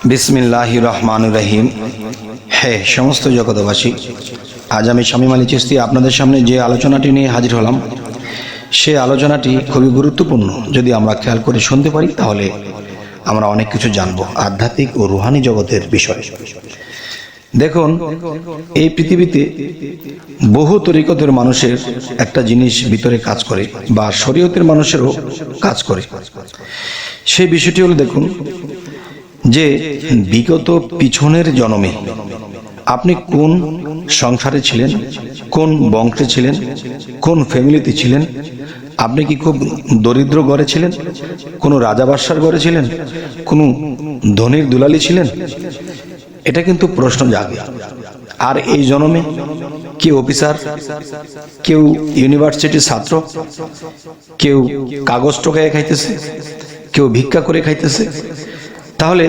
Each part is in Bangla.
বিসমিল্লাহির রহমানির রহিম। হে সমস্ত জগতবাসী, আজ আমি শামীম আলী চিশতি আপনাদের সামনে যে আলোচনাটি নিয়ে হাজির হলাম, সে আলোচনাটি খুবই গুরুত্বপূর্ণ। যদি আমরা খেয়াল করে শুনতে পারি তাহলে আমরা অনেক কিছু জানবো আধ্যাত্মিক ও রুহানি জগতের বিষয়ে। দেখুন, এই পৃথিবীতে বহু তরিকতের মানুষের একটা জিনিস ভিতরে কাজ করে, বা শরীয়তের মানুষেরও কাজ করে। সেই বিষয়টি হলো, দেখুন যে বিগত পিছনের জন্মে আপনি কোন সংসারে ছিলেন, কোন বংশে ছিলেন, কোন ফ্যামিলিতে ছিলেন, আপনি কি খুব দরিদ্র ঘরে ছিলেন, কোনো রাজা বাদশার ঘরে ছিলেন, কোনো ধনীর দুলালি ছিলেন, এটা কিন্তু প্রশ্ন জাগে। আর এই জন্মে কেউ অফিসার, কেউ ইউনিভার্সিটির ছাত্র, কেউ কাগজ টোকায় খাইতেছে, কেউ ভিক্ষা করে খাইতেছে। তাহলে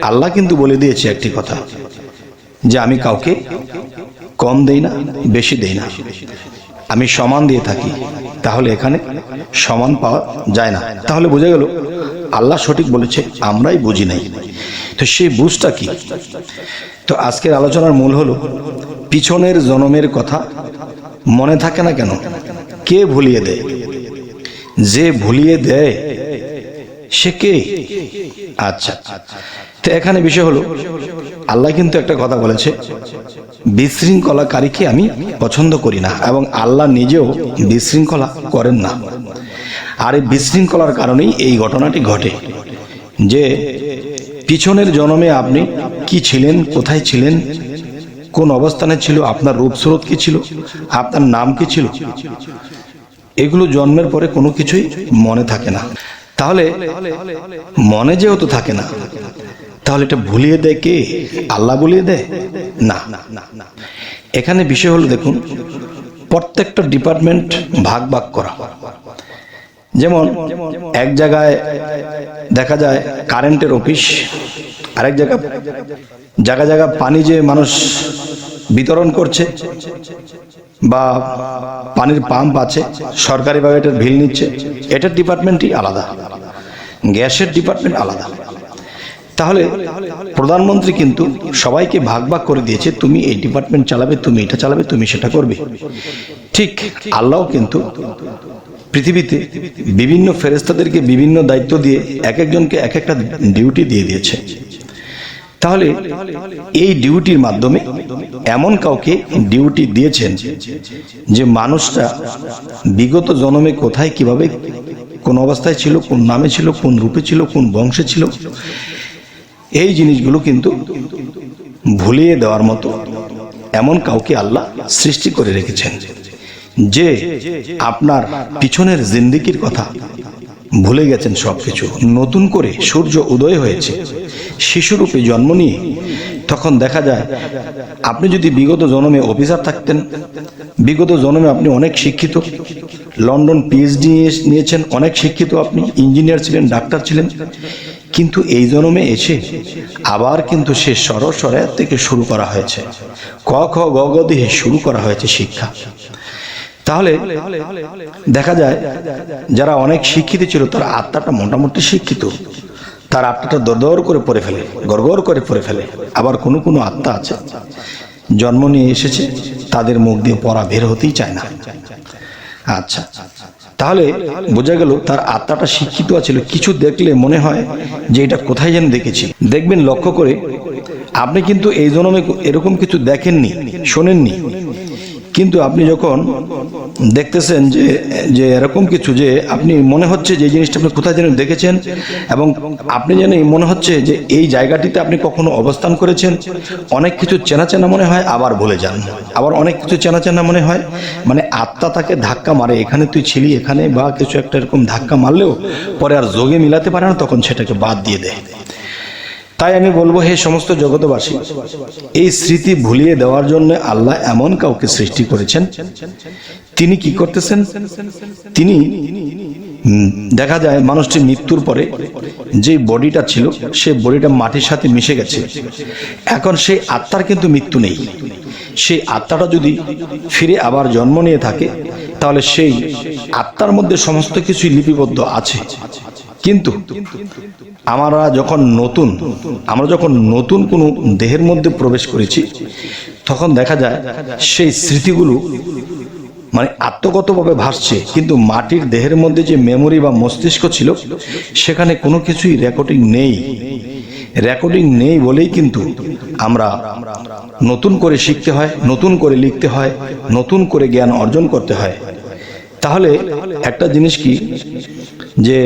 আল্লাহ কিন্তু বলে দিয়েছে একটি কথা, যে আমি কাউকে কম দেই না, বেশি দেই না, আমি সমান দিয়ে থাকি। তাহলে এখানে সমান পাওয়া যায় না। তাহলে বোঝা গেল আল্লাহ সঠিক বলেছে, আমরাই বুঝি নাই। তো সেই বুঝটা কি? তো আজকের আলোচনার মূল হলো পিছনের জন্মের কথা মনে থাকে না কেন? কে ভুলিয়ে দেয়? যে ভুলিয়ে দেয় সে কে? আচ্ছা, তো এখানে বিষয় হলো, আল্লাহ কিন্তু একটা কথা বলেছে, বিশৃঙ্খলাকারীকে আমি পছন্দ করি না, এবং আল্লাহ নিজেও বিশৃঙ্খলা করেন না। আর এই বিশৃঙ্খলার কারণেই এই ঘটনাটি ঘটে, যে পিছনের জন্মে আপনি কি ছিলেন, কোথায় ছিলেন, কোন অবস্থানে ছিল, আপনার রূপস্রোত কি ছিল, আপনার নাম কি ছিল, এগুলো জন্মের পরে কোনো কিছুই মনে থাকে না। তাহলে মনে যেহেতু থাকে না, তাহলে এটা ভুলিয়ে দেয় কে? আল্লাহ ভুলিয়ে দেয় না। এখানে বিষয় হলো, দেখুন, প্রত্যেকটা ডিপার্টমেন্ট ভাগ ভাগ করা। যেমন এক জায়গায় দেখা যায় কারেন্টের অফিস, আরেক জায়গা পানি যে মানুষ বিতরণ করছে, বা পানির পাম্প আছে, সরকারিভাবে এটার বিল নিচ্ছে, এটার ডিপার্টমেন্টই আলাদা, গ্যাসের ডিপার্টমেন্ট আলাদা। তাহলে প্রধানমন্ত্রী কিন্তু সবাইকে ভাগ ভাগ করে দিয়েছে, তুমি এই ডিপার্টমেন্ট চালাবে, তুমি এটা চালাবে, তুমি সেটা করবে। ঠিক আল্লাহ কিন্তু পৃথিবীতে বিভিন্ন ফেরেশতাদেরকে বিভিন্ন দায়িত্ব দিয়ে এক একজনকে এক একটা ডিউটি দিয়ে দিয়েছে। তাহলে এই ডিউটির মাধ্যমে এমন কাউকে ডিউটি দিয়েছেন যে মানুষটা বিগত জন্মে কোথায়, কিভাবে, কোন অবস্থায় ছিল, কোন নামে ছিল, কোন রূপে ছিল, কোন বংশে ছিল, এই জিনিসগুলো কিন্তু ভুলিয়ে দেওয়ার মতো এমন কাউকে আল্লাহ সৃষ্টি করে রেখেছেন, যে আপনার পিছনের জিন্দেগির কথা ভুলে গেছেন সবকিছু। নতুন করে সূর্য উদয় হয়েছে, শিশুরূপে জন্ম নিয়ে। তখন দেখা যায় আপনি যদি বিগত জন্মে অফিসার থাকতেন, বিগত জন্মে আপনি অনেক শিক্ষিত, লন্ডন পিএইচডি নিয়েছেন, অনেক শিক্ষিত, আপনি ইঞ্জিনিয়ার ছিলেন, ডাক্তার ছিলেন, কিন্তু এই জন্মে এসে আবার কিন্তু সে সরাসরি থেকে শুরু করা হয়েছে, ক খ গ ঘ দিয়ে শুরু করা হয়েছে শিক্ষা। তাহলে দেখা যায় যারা অনেক শিক্ষিত ছিল, তার আত্মাটা মোটামুটি শিক্ষিত, তার আত্মাটা দর করে পড়ে ফেলে, গড়গড় করে পড়ে ফেলে। আবার কোনো কোনো আত্মা আছে জন্ম নিয়ে এসেছে, তাদের মুখ দিয়ে পড়া বের হতেই চায় না। আচ্ছা, তাহলে বোঝা গেল তার আত্মাটা শিক্ষিত ছিল। কিছু দেখলে মনে হয় যে এটা কোথায় যেন দেখেছি। দেখবেন লক্ষ্য করে, আপনি কিন্তু এই জন্মে এরকম কিছু দেখেননি, শোনেননি, কিন্তু আপনি যখন দেখতেছেন যে এরকম কিছু, যে আপনি মনে হচ্ছে যে এই জিনিসটা আপনি কোথায় যেন দেখেছেন, এবং আপনি যেন মনে হচ্ছে যে এই জায়গাটিতে আপনি কখনো অবস্থান করেছেন। অনেক কিছু চেনা চেনা মনে হয়, আবার ভুলে যান। আবার অনেক কিছু চেনা চেনা মনে হয়, মানে আত্মা তাকে ধাক্কা মারে, এখানে তুই ছিলি, এখানে, বা কিছু একটা এরকম ধাক্কা মারলেও পরে আর যোগে মিলাতে পারে না, তখন সেটাকে বাদ দিয়ে দেয়। তাই আমি বলবো, হে সমস্ত জগতবাসী, এই স্মৃতি ভুলিয়ে দেওয়ার জন্য আল্লাহ এমন কাউকে সৃষ্টি করেছেন। তিনি কি করতেছেন? তিনি দেখা যায় মানুষটির মৃত্যুর পরে যে বডিটা ছিল, সেই বডিটা মাটির সাথে মিশে গেছে। এখন সেই আত্মার কিন্তু মৃত্যু নেই। সেই আত্মাটা যদি ফিরে আবার জন্ম নিয়ে থাকে, তাহলে সেই আত্মার মধ্যে সমস্ত কিছুই লিপিবদ্ধ আছে। কিন্তু আমরা যখন নতুন কোনো দেহের মধ্যে প্রবেশ করেছি, তখন দেখা যায় সেই স্মৃতিগুলো মানে আত্মগতভাবে ভাসছে, কিন্তু মাটির দেহের মধ্যে যে মেমোরি বা মস্তিষ্ক ছিল সেখানে কোনো কিছুই রেকর্ডিং নেই বলেই কিন্তু আমরা নতুন করে শিখতে হয়, নতুন করে লিখতে হয়, নতুন করে জ্ঞান অর্জন করতে হয়। তাহলে একটা জিনিস কি, যে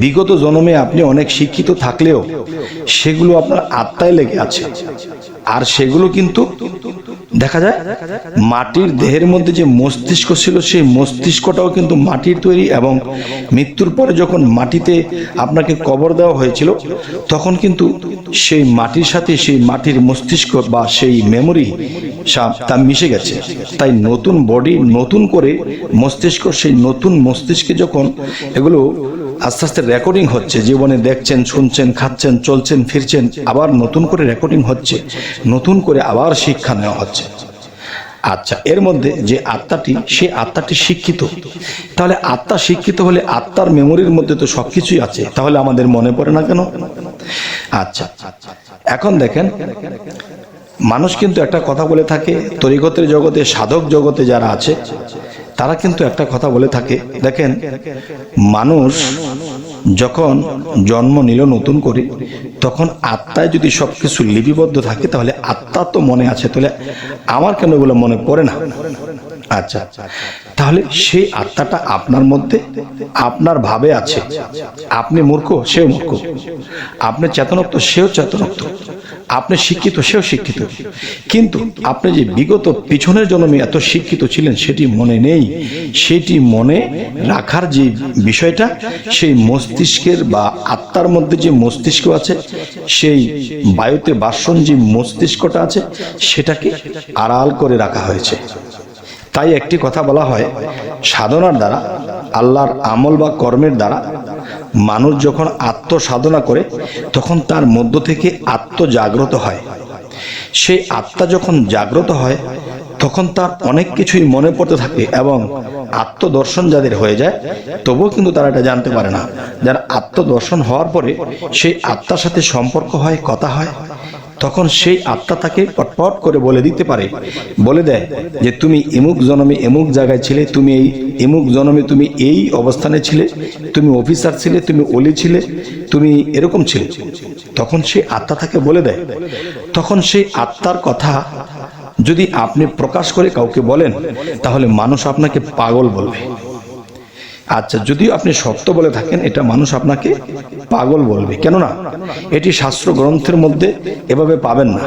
বিগত জন্মে আপনি অনেক শিক্ষিত থাকলেও সেগুলো আপনার আত্মায় লেগে আছে, আর সেগুলো কিন্তু দেখা যায় মাটির দেহের মধ্যে যে মস্তিষ্ক ছিল সেই মস্তিষ্কটাও কিন্তু মাটির তৈরি, এবং মৃত্যুর পরে যখন মাটিতে আপনাকে কবর দেওয়া হয়েছিল তখন কিন্তু সেই মাটির সাথে সেই মাটির মস্তিষ্ক বা সেই মেমোরি তা মিশে গেছে। তাই নতুন বডি, নতুন করে মস্তিষ্ক, সেই নতুন মস্তিষ্কে যখন এগুলো আস্তে আস্তে রেকর্ডিং হচ্ছে, জীবনে দেখছেন, শুনছেন, খাচ্ছেন, চলছেন, ফিরছেন, আবার নতুন করে রেকর্ডিং হচ্ছে, নতুন করে আবার শিক্ষা নেওয়া হচ্ছে। আচ্ছা, এর মধ্যে যে আত্মাটি, সেই আত্মাটি শিক্ষিত। তাহলে আত্মা শিক্ষিত হলে আত্মার মেমোরির মধ্যে তো সবকিছুই আছে, তাহলে আমাদের মনে পড়ে না কেন? আচ্ছা, এখন দেখেন, মানুষ কিন্তু একটা কথা বলে থাকে, তরিকতের জগতে, সাধক জগতে যারা আছে তারা কিন্তু একটা কথা বলে থাকে, দেখেন, মানুষ যখন জন্ম নিল নতুন করে, তখন আত্মায় যদি সবকিছু লিপিবদ্ধ থাকে তাহলে আত্মা তো মনে আছে, তাহলে আমার কেন এগুলো মনে পড়ে না? আচ্ছা, তাহলে সেই আত্মাটা আপনার মধ্যে, আপনার ভাবে আছে। আপনি মূর্খ, সেও মূর্খ। আপনি চেতনোক্ত, সেও চেতনোক্ত। আপনি শিক্ষিত, সেও শিক্ষিত। কিন্তু আপনি যে বিগত পিছনের জন্মে এত শিক্ষিত ছিলেন সেটি মনে নেই। সেটি মনে রাখার যে বিষয়টা, সেই মস্তিষ্কের বা আত্মার মধ্যে যে মস্তিষ্ক আছে, সেই বায়ুতে বাসন যে মস্তিষ্কটা আছে, সেটাকে আড়াল করে রাখা হয়েছে। তাই একটি কথা বলা হয়, সাধনার দ্বারা, আল্লাহর আমল বা কর্মের দ্বারা মানুষ যখন আত্মসাধনা করে তখন তার মধ্য থেকে আত্মজাগ্রত হয়। সেই আত্মা যখন জাগ্রত হয় তখন তার অনেক কিছুই মনে পড়তে থাকে, এবং আত্মদর্শন যাদের হয়ে যায় তবুও কিন্তু তারা এটা জানতে পারে না। যারা আত্মদর্শন হওয়ার পরে সেই আত্মার সাথে সম্পর্ক হয়, কথা হয়, তখন সেই আত্মা তাকে পটপট করে বলে দিতে পারে, বলে দেয় যে তুমি এমুক জন্মে এমুক জায়গায় ছিলে, তুমি এই এমুক জন্মে তুমি এই অবস্থানে ছিলে, তুমি অফিসার ছিলে, তুমি ওলি ছিলে, তুমি এরকম ছিলে। তখন সেই আত্মা তাকে বলে দেয়। তখন সেই আত্মার কথা যদি আপনি প্রকাশ করে কাউকে বলেন তাহলে মানুষ আপনাকে পাগল বলবে। আচ্ছা, যদিও আপনি সত্য বলে থাকেন, এটা মানুষ আপনাকে পাগল বলবে। কেননা এটি শাস্ত্র গ্রন্থের মধ্যে এভাবে পাবেন না।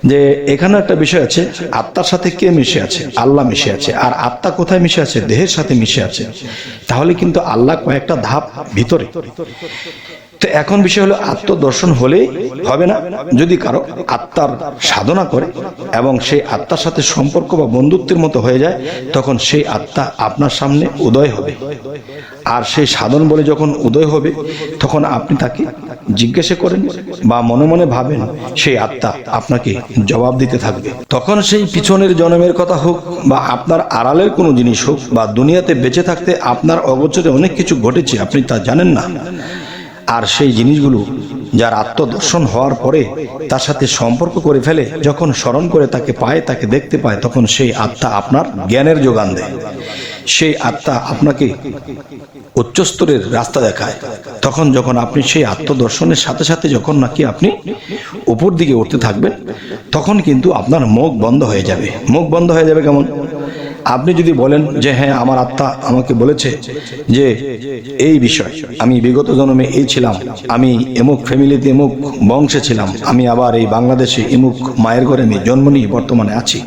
যে এখানে একটা বিষয় আছে, আত্মার সাথে কে মিশে আছে? আল্লাহ মিশে আছে। আর আত্মা কোথায় মিশে আছে? দেহের সাথে মিশে আছে। তাহলে কিন্তু আল্লাহ কয়েকটা ধাপ ভিতরে। তো এখন বিষয় হলো, আত্মদর্শন হলেই হবে না। যদি কারো আত্মার সাধনা করে এবং সেই আত্মার সাথে সম্পর্ক বা বন্ধুত্বের মতো হয়ে যায়, তখন সেই আত্মা আপনার সামনে উদয় হবে। আর সেই সাধন বলে যখন উদয় হবে, তখন আপনি তাকে জিজ্ঞাসা করেন বা মনে মনে ভাবেন, সেই আত্মা আপনাকে জবাব দিতে থাকবে। তখন সেই পিছনের জন্মের কথা হোক বা আপনার আড়ালের কোনো জিনিস হোক, বা দুনিয়াতে বেঁচে থাকতে আপনার অগোচরে অনেক কিছু ঘটেছে, আপনি তা জানেন না। আর সেই জিনিসগুলো যার আত্মদর্শন হওয়ার পরে তার সাথে সম্পর্ক করে ফেলে, যখন স্মরণ করে তাকে পায়, তাকে দেখতে পায়, তখন সেই আত্মা আপনার জ্ঞানের যোগান দেয়। সেই আত্মা আপনাকে উচ্চস্তরের রাস্তা দেখায়। তখন যখন আপনি সেই আত্মদর্শনের সাথে সাথে যখন নাকি আপনি উপর দিকে উঠতে থাকবেন, তখন কিন্তু আপনার মুখ বন্ধ হয়ে যাবে। মুখ বন্ধ হয়ে যাবে কেমন? আপনি যদি বলেন যে হ্যাঁ, আমার আত্মা আমাকে বলেছে যে এই বিষয়, আমি বিগত জন্মে এই ছিলাম, আমি এমুক ফ্যামিলিতে এমুক বংশে ছিলাম, আমি আবার এই বাংলাদেশে এমুক মায়ের ঘরে আমি জন্ম নিয়ে বর্তমানে আছি।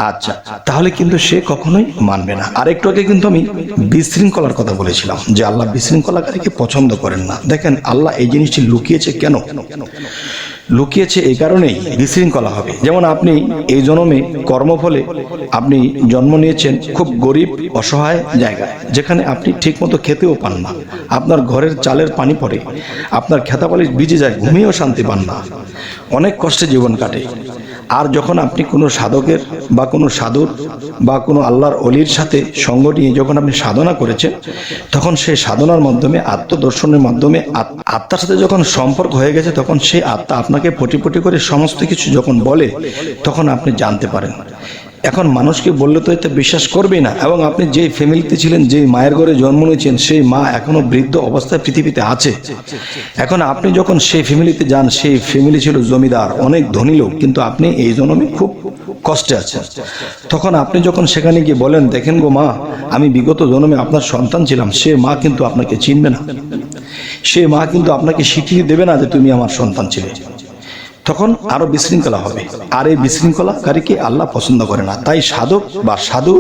আচ্ছা, তাহলে কিন্তু সে কখনোই মানবে না। আরেকটু আগে কিন্তু আমি বিশৃঙ্খলার কথা বলেছিলাম যে আল্লাহ বিশৃঙ্খলাকারীকে পছন্দ করেন না। দেখেন, আল্লাহ এই জিনিসটি লুকিয়েছে কেন? লুকিয়েছে এই কারণেই, বিশৃঙ্খলা হবে। যেমন আপনি এই জন্মে কর্মফলে আপনি জন্ম নিয়েছেন খুব গরিব অসহায় জায়গায়, যেখানে আপনি ঠিকমতো খেতেও পান না, আপনার ঘরের চালের পানি পড়ে, আপনার খেতাবালিশ ভিজে যায়, ঘুমিয়েও শান্তি পান না, অনেক কষ্টে জীবন কাটে। আর যখন আপনি কোনো সাধকের বা কোনো সাধুর বা কোনো আল্লাহর অলির সাথে সঙ্গ নিয়ে যখন আপনি সাধনা করেছেন, তখন সেই সাধনার মাধ্যমে আত্মদর্শনের মাধ্যমে আত্মার সাথে যখন সম্পর্ক হয়ে গেছে, তখন সেই আত্মা আপনাকে পটি পটি করে সমস্ত কিছু যখন বলে, তখন আপনি জানতে পারেন। এখন মানুষকে বললে তো এতে বিশ্বাস করবেই না। এবং আপনি যেই ফ্যামিলিতে ছিলেন, যেই মায়ের ঘরে জন্ম নিয়েছেন, সেই মা এখনো বৃদ্ধ অবস্থায় পৃথিবীতে আছে। এখন আপনি যখন সেই ফ্যামিলিতে যান, সেই ফ্যামিলি ছিল জমিদার, অনেক ধনী লোক, কিন্তু আপনি এই জন্মে খুব কষ্টে আছেন। তখন আপনি যখন সেখানে গিয়ে বলেন, দেখেন গো মা, আমি বিগত জন্মে আপনার সন্তান ছিলাম, সে মা কিন্তু আপনাকে চিনবে না, সে মা কিন্তু আপনাকে স্বীকৃতি দেবে না যে তুমি আমার সন্তান ছিলে। তখন আরো বিশৃঙ্খলা হবে। আর এই বিশৃঙ্খলাকারীকে আল্লাহ পছন্দ করে না। তাই সাধক বা সাধু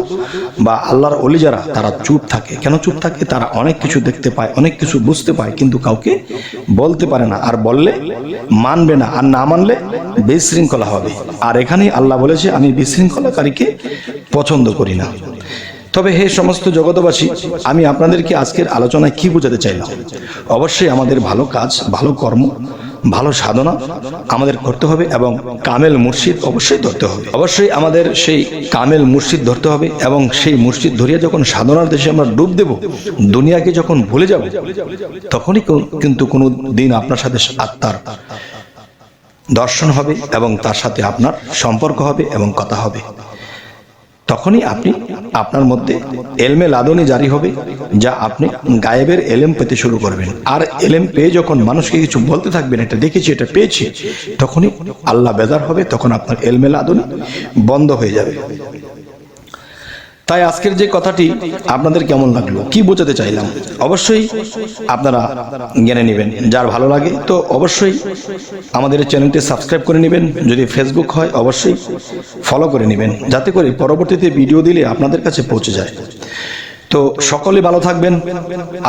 বা আল্লাহর ওলি যারা, তারা চুপ থাকে। কেন চুপ থাকে? তারা অনেক কিছু দেখতে পায়, অনেক কিছু বুঝতে পায়, কিন্তু কাউকে বলতে পারে না। আর বললে মানবে না, আর না মানলে বিশৃঙ্খলা হবে। আর এখানেই আল্লাহ বলেছে, আমি বিশৃঙ্খলাকারীকে পছন্দ করি না। তবে হে সমস্ত জগতবাসী, আমি আপনাদেরকে আজকের আলোচনায় কি বোঝাতে চাইলাম? অবশ্যই আমাদের ভালো কাজ, ভালো কর্ম, ভালো সাধনা আমাদের করতে হবে এবং কামেল মুর্শিদ অবশ্যই ধরতে হবে। অবশ্যই আমাদের সেই কামেল মুর্শিদ ধরতে হবে এবং সেই মুর্শিদ ধরিয়া যখন সাধনার দেশে আমরা ডুব দেব, দুনিয়াকে যখন ভুলে যাব, তখনই কিন্তু কোনো দিন আপনার সাথে আত্মার দর্শন হবে এবং তার সাথে আপনার সম্পর্ক হবে এবং কথা হবে। তখনই আপনি আপনার মধ্যে এলমে লাদনি জারি হবে, যা আপনি গায়েবের এলেম পেতে শুরু করবেন। আর এলেম পেয়ে যখন মানুষকে কিছু বলতে থাকবেন, এটা দেখেছি, এটা পেয়েছি, তখনই আল্লাহ বেজার হবে, তখন আপনার এলমে লাদনি বন্ধ হয়ে যাবে। তাই আজকের যে কথাটি আপনাদের কেমন লাগলো, কি বোঝাতে চাইলাম, অবশ্যই আপনারা জেনে নেবেন। যার ভালো লাগে তো অবশ্যই আমাদের চ্যানেলটি সাবস্ক্রাইব করে নেবেন। যদি ফেসবুক হয় অবশ্যই ফলো করে নেবেন, যাতে করে পরবর্তীতে ভিডিও দিলে আপনাদের কাছে পৌঁছে যায়। তো সকলে ভালো থাকবেন।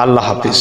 আল্লাহ হাফিজ।